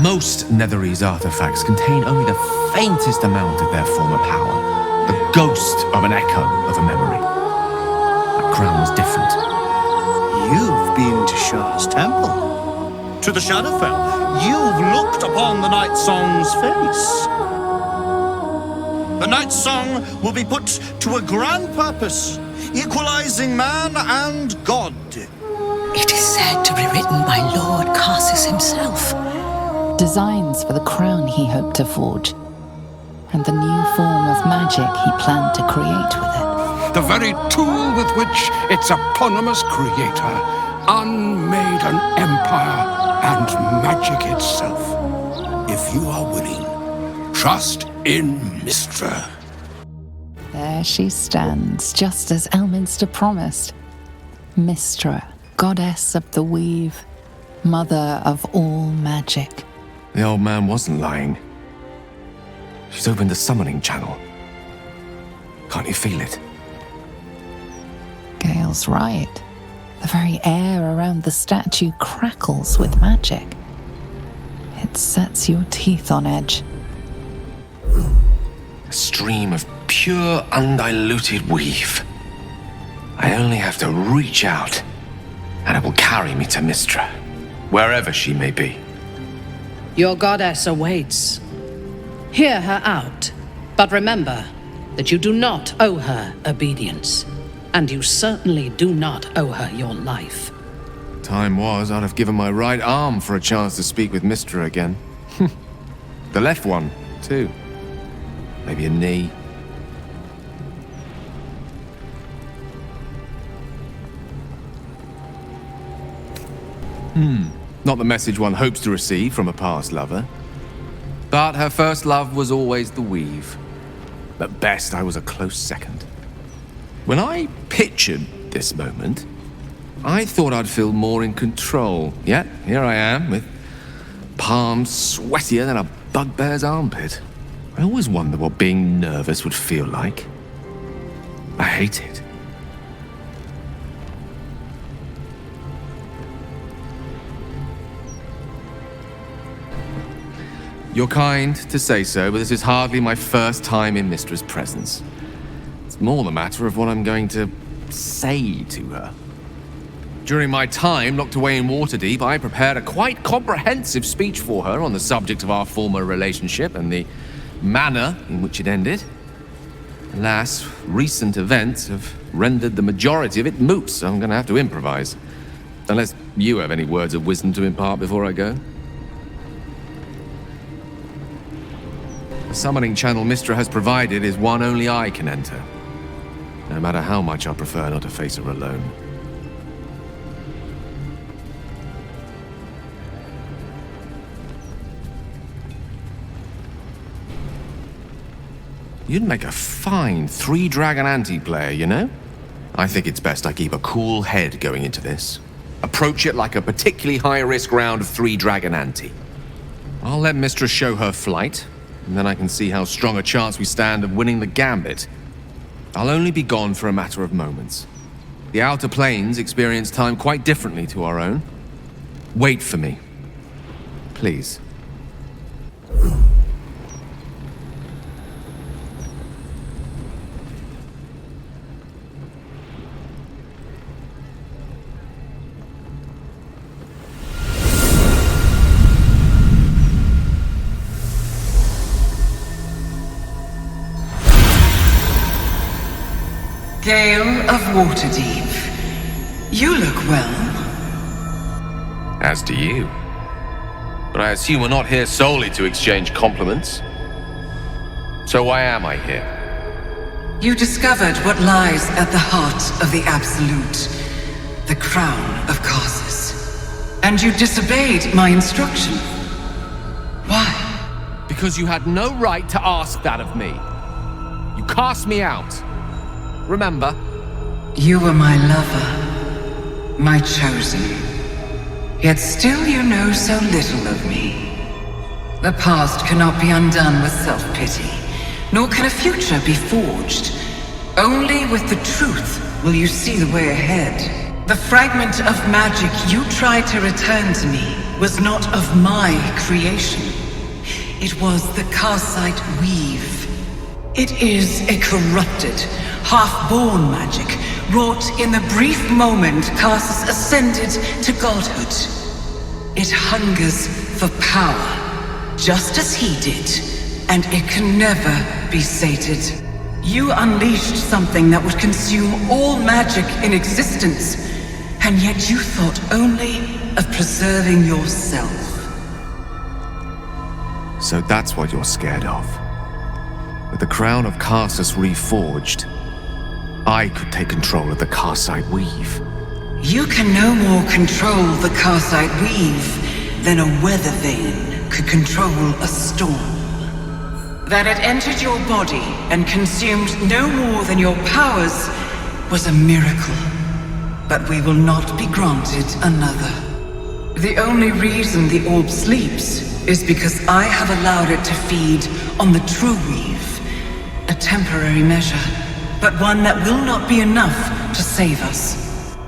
Most Netherese artifacts contain only the faintest amount of their former power, the ghost of an echo of a memory. That crown was different. You've been to Shah's temple, to the Shadowfell. You've looked upon the Night Song's face. The Night Song will be put to a grand purpose, equalizing man and God. It is said to be written by Lord Karsus himself. Designs for the crown he hoped to forge, and the new form of magic he planned to create with it. The very tool with which its eponymous creator unmade an empire and magic itself. If you are willing, trust in Mystra. There she stands, just as Elminster promised. Mystra, goddess of the weave, mother of all magic. The old man wasn't lying. She's opened the summoning channel. Can't you feel it? Gale's right. The very air around the statue crackles with magic. It sets your teeth on edge. A stream of pure, undiluted weave. I only have to reach out, and it will carry me to Mystra, wherever she may be. Your goddess awaits. Hear her out, but remember that you do not owe her obedience, and you certainly do not owe her your life. Time was, I'd have given my right arm for a chance to speak with Mystra again. The left one, too. Maybe a knee. Not the message one hopes to receive from a past lover. But her first love was always the weave. At best, I was a close second. When I pictured this moment, I thought I'd feel more in control. Yet, here I am, with palms sweatier than a bugbear's armpit. I always wonder what being nervous would feel like. I hate it. You're kind to say so, but this is hardly my first time in Mystra's presence. It's more the matter of what I'm going to say to her. During my time locked away in Waterdeep, I prepared a quite comprehensive speech for her on the subject of our former relationship and the manner in which it ended. Alas, recent events have rendered the majority of it moot, so I'm going to have to improvise. Unless you have any words of wisdom to impart before I go. The summoning channel Mystra has provided is one only I can enter, no matter how much I prefer not to face her alone. You'd make a fine three-dragon anti-player, you know? I think it's best I keep a cool head going into this. Approach it like a particularly high-risk round of three-dragon ante. I'll let Mystra show her flight, and then I can see how strong a chance we stand of winning the gambit. I'll only be gone for a matter of moments. The Outer Planes experience time quite differently to our own. Wait for me. Please. Gale of Waterdeep, you look well. As do you. But I assume we're not here solely to exchange compliments. So why am I here? You discovered what lies at the heart of the Absolute, the crown of Karsus. And you disobeyed my instruction. Why? Because you had no right to ask that of me. You cast me out. Remember? You were my lover, my chosen. Yet still you know so little of me. The past cannot be undone with self-pity, nor can a future be forged. Only with the truth will you see the way ahead. The fragment of magic you tried to return to me was not of my creation. It was the Karsite Weave. It is a corrupted, half-born magic wrought in the brief moment Karsus ascended to godhood. It hungers for power, just as he did, and it can never be sated. You unleashed something that would consume all magic in existence, and yet you thought only of preserving yourself. So that's what you're scared of. With the crown of Karsus reforged, I could take control of the Karsite Weave. You can no more control the Karsite Weave than a weather vane could control a storm. That it entered your body and consumed no more than your powers was a miracle. But we will not be granted another. The only reason the orb sleeps is because I have allowed it to feed on the true weave. A temporary measure, but one that will not be enough to save us.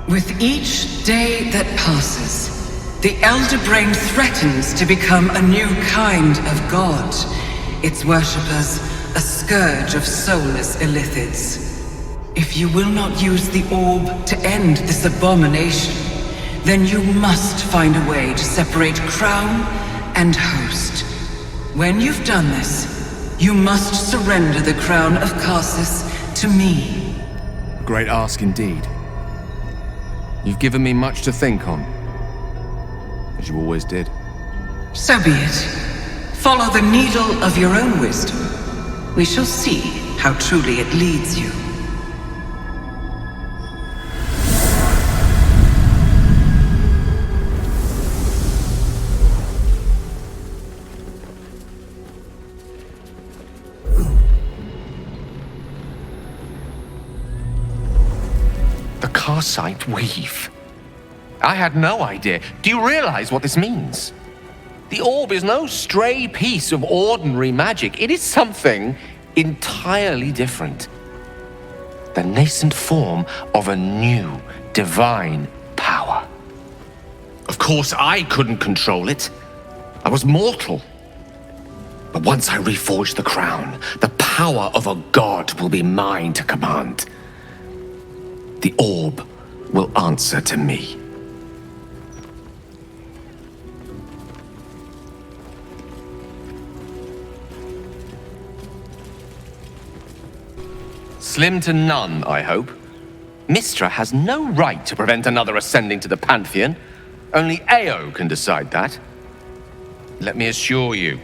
With each day that passes, the Elder Brain threatens to become a new kind of god. Its worshippers a scourge of soulless illithids. If you will not use the orb to end this abomination, then you must find a way to separate crown and host. When you've done this, you must surrender the crown of Karsus to me. Great ask indeed. You've given me much to think on, as you always did. So be it. Follow the needle of your own wisdom. We shall see how truly it leads you. Karsite Weave. I had no idea. Do you realize what this means? The orb is no stray piece of ordinary magic. It is something entirely different. The nascent form of a new divine power. Of course, I couldn't control it. I was mortal. But once I reforge the crown, the power of a god will be mine to command. The orb will answer to me. Slim to none, I hope. Mystra has no right to prevent another ascending to the Pantheon. Only Ao can decide that. Let me assure you,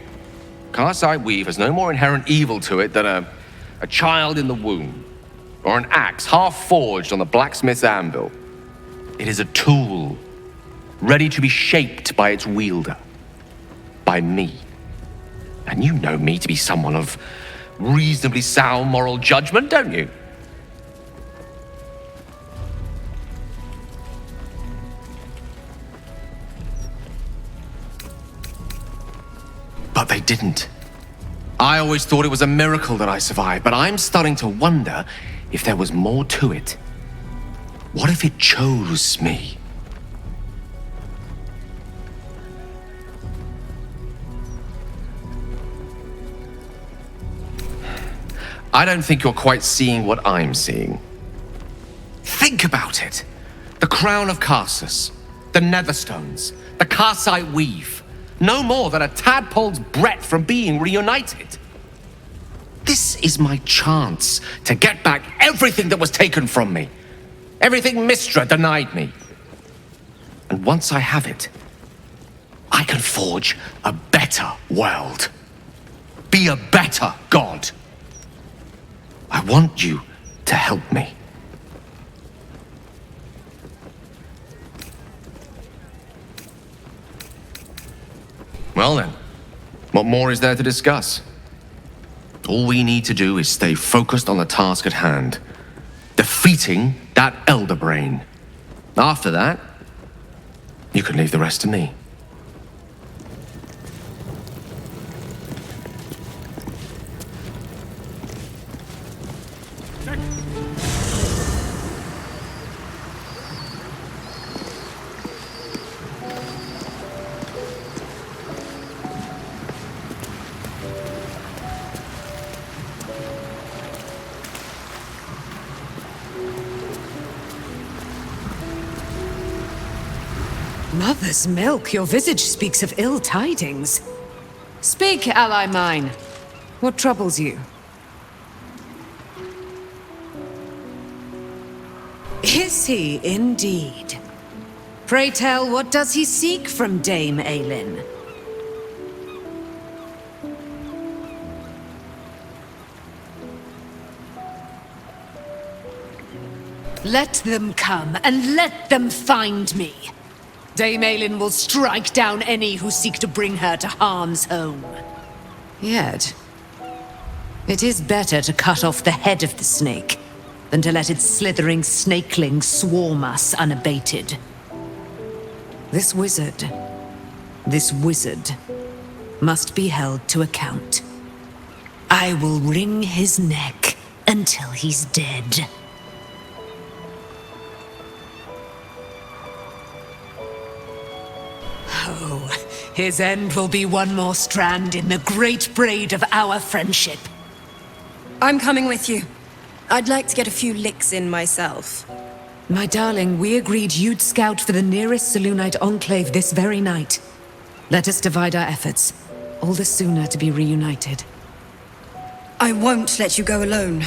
Karsite Weave has no more inherent evil to it than a child in the womb, or an axe half-forged on the blacksmith's anvil. It is a tool, ready to be shaped by its wielder, by me. And you know me to be someone of reasonably sound moral judgment, don't you? But they didn't. I always thought it was a miracle that I survived, but I'm starting to wonder if there was more to it. What if it chose me? I don't think you're quite seeing what I'm seeing. Think about it. The crown of Karsus, the Netherstones, the Karsite Weave. No more than a tadpole's breadth from being reunited. This is my chance to get back everything that was taken from me. Everything Mystra denied me. And once I have it, I can forge a better world. Be a better god. I want you to help me. Well then, what more is there to discuss? All we need to do is stay focused on the task at hand. Defeating that Elder Brain. After that, you can leave the rest to me. Mother's milk, your visage speaks of ill tidings. Speak, ally mine. What troubles you? Is he indeed? Pray tell, what does he seek from Dame Aelin? Let them come, and let them find me. Dame Aelin will strike down any who seek to bring her to harm's home. Yet, it is better to cut off the head of the snake than to let its slithering snakelings swarm us unabated. This wizard must be held to account. I will wring his neck until he's dead. Oh, his end will be one more strand in the great braid of our friendship. I'm coming with you. I'd like to get a few licks in myself. My darling, we agreed you'd scout for the nearest Selûnite enclave this very night. Let us divide our efforts, all the sooner to be reunited. I won't let you go alone.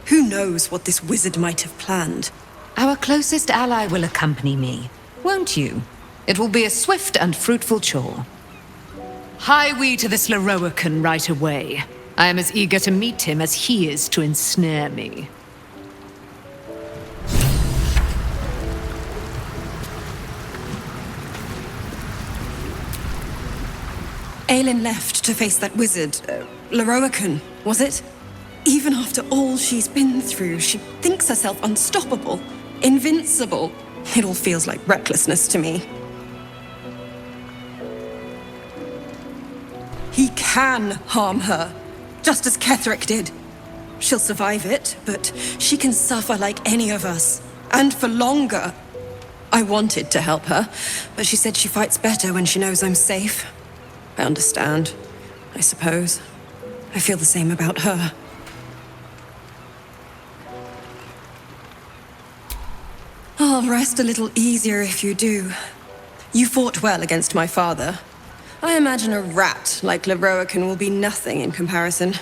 Who knows what this wizard might have planned? Our closest ally will accompany me, won't you? It will be a swift and fruitful chore. Hie we to this Lorroakan right away. I am as eager to meet him as he is to ensnare me. Aelin left to face that wizard, Lorroakan, was it? Even after all she's been through, she thinks herself unstoppable, invincible. It all feels like recklessness to me. He can harm her, just as Ketheric did. She'll survive it, but she can suffer like any of us, and for longer. I wanted to help her, but she said she fights better when she knows I'm safe. I understand, I suppose. I feel the same about her. I'll rest a little easier if you do. You fought well against my father. I imagine a rat like Lorroakan will be nothing in comparison.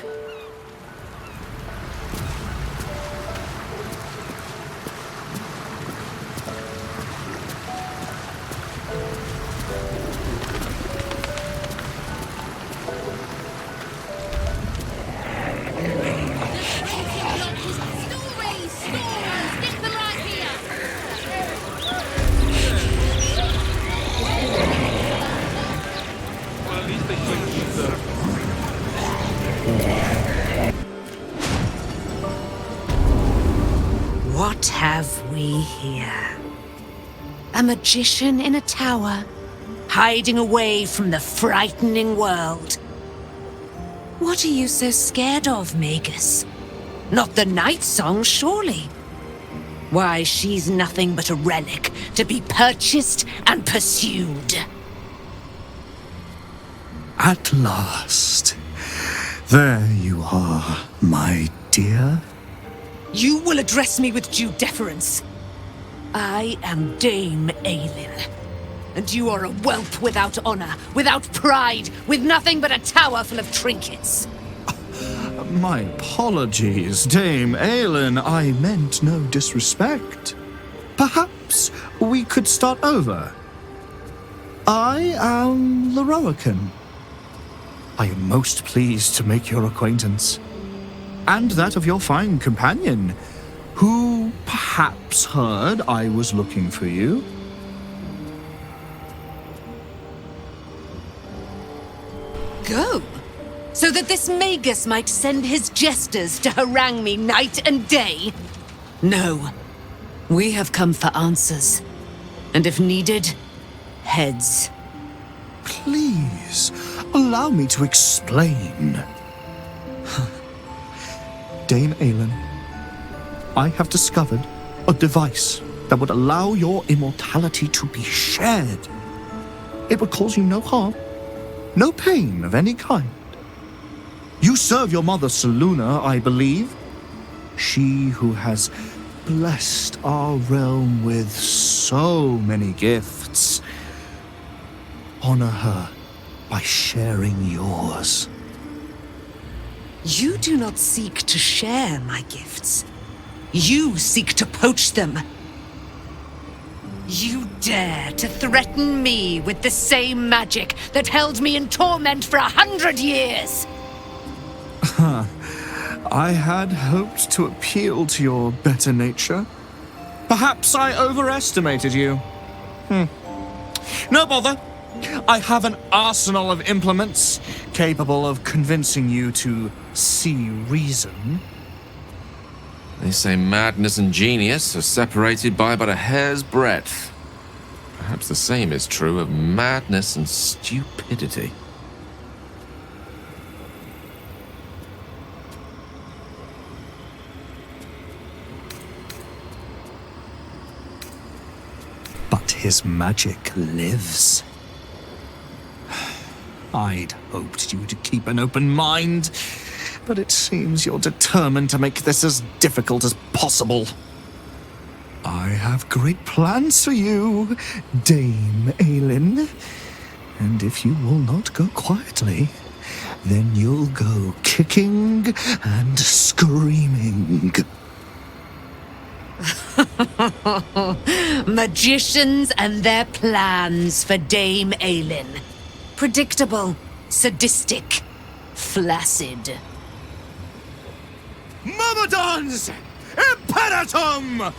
What have we here? A magician in a tower, hiding away from the frightening world. What are you so scared of, Magus? Not the night song, surely? Why, she's nothing but a relic to be purchased and pursued. At last. There you are, my dear. You will address me with due deference. I am Dame Aelin, and you are a whelp without honor, without pride, with nothing but a tower full of trinkets. My apologies, Dame Aelin. I meant no disrespect. Perhaps we could start over. I am Lorroakan. I am most pleased to make your acquaintance. And that of your fine companion, who perhaps heard I was looking for you. Go, so that this Magus might send his jesters to harangue me night and day? No, we have come for answers, and if needed, heads. Please, allow me to explain. Dame Aelin, I have discovered a device that would allow your immortality to be shared. It would cause you no harm, no pain of any kind. You serve your mother Selûne, I believe. She who has blessed our realm with so many gifts. honor her by sharing yours. You do not seek to share my gifts. You seek to poach them. You dare to threaten me with the same magic that held me in torment for 100 years! I had hoped to appeal to your better nature. Perhaps I overestimated you. No bother. I have an arsenal of implements capable of convincing you to see reason. They say madness and genius are separated by but a hair's breadth. Perhaps the same is true of madness and stupidity. But his magic lives. I'd hoped you to keep an open mind, but it seems you're determined to make this as difficult as possible. I have great plans for you, Dame Aelin. And if you will not go quietly, then you'll go kicking and screaming. Magicians and their plans for Dame Aelin. Predictable, sadistic, flaccid. Myrmidons! Imperatum!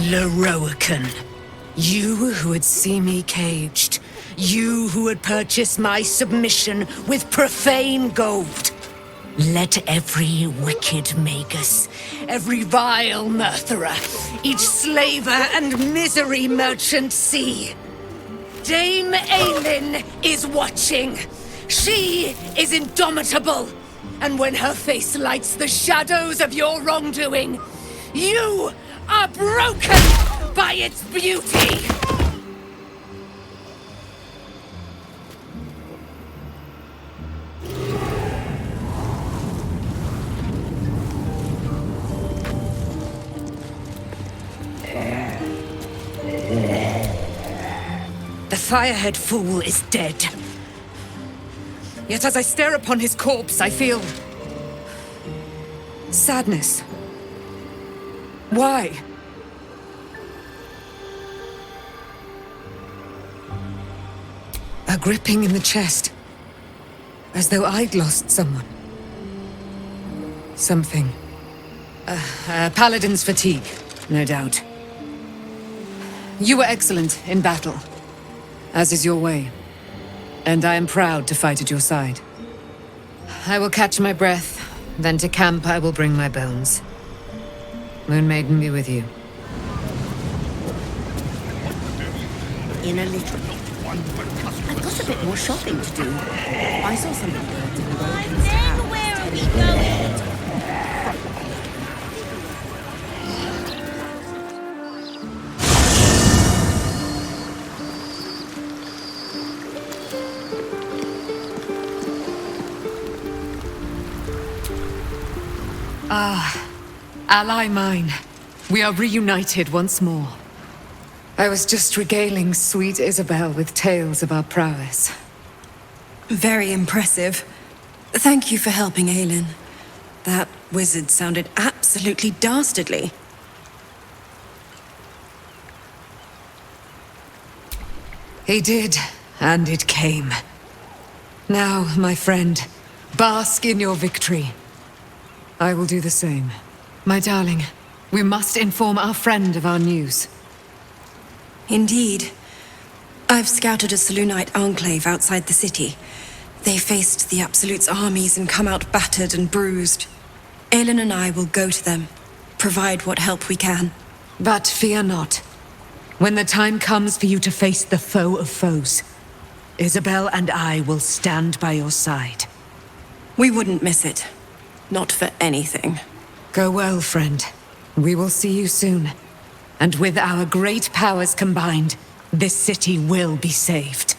Leroican, you who would see me caged, you who would purchase my submission with profane gold. Let every wicked magus, every vile Minthara, each slaver and misery merchant see. Dame Aelin is watching. She is indomitable. And when her face lights the shadows of your wrongdoing, you are broken by its beauty! The Firehead Fool is dead. Yet as I stare upon his corpse, I feel Sadness. Why? A gripping in the chest. As though I'd lost someone. Something. Paladin's fatigue, no doubt. You were excellent in battle, as is your way. And I am proud to fight at your side. I will catch my breath, then to camp I will bring my bones. Moon Maiden be with you. In a little bit. I've got a bit more shopping to do. I saw something good in the Welcome Town. Where are we going? Ally mine, we are reunited once more. I was just regaling sweet Isabel with tales of our prowess. Very impressive. Thank you for helping Aelin. That wizard sounded absolutely dastardly. He did, and it came. Now, my friend, bask in your victory. I will do the same. My darling, we must inform our friend of our news. Indeed. I've scouted a Selûnite enclave outside the city. They faced the Absolute's armies and come out battered and bruised. Aelin and I will go to them, provide what help we can. But fear not. When the time comes for you to face the foe of foes, Isabel and I will stand by your side. We wouldn't miss it. Not for anything. Go well, friend. We will see you soon. And with our great powers combined, this city will be saved.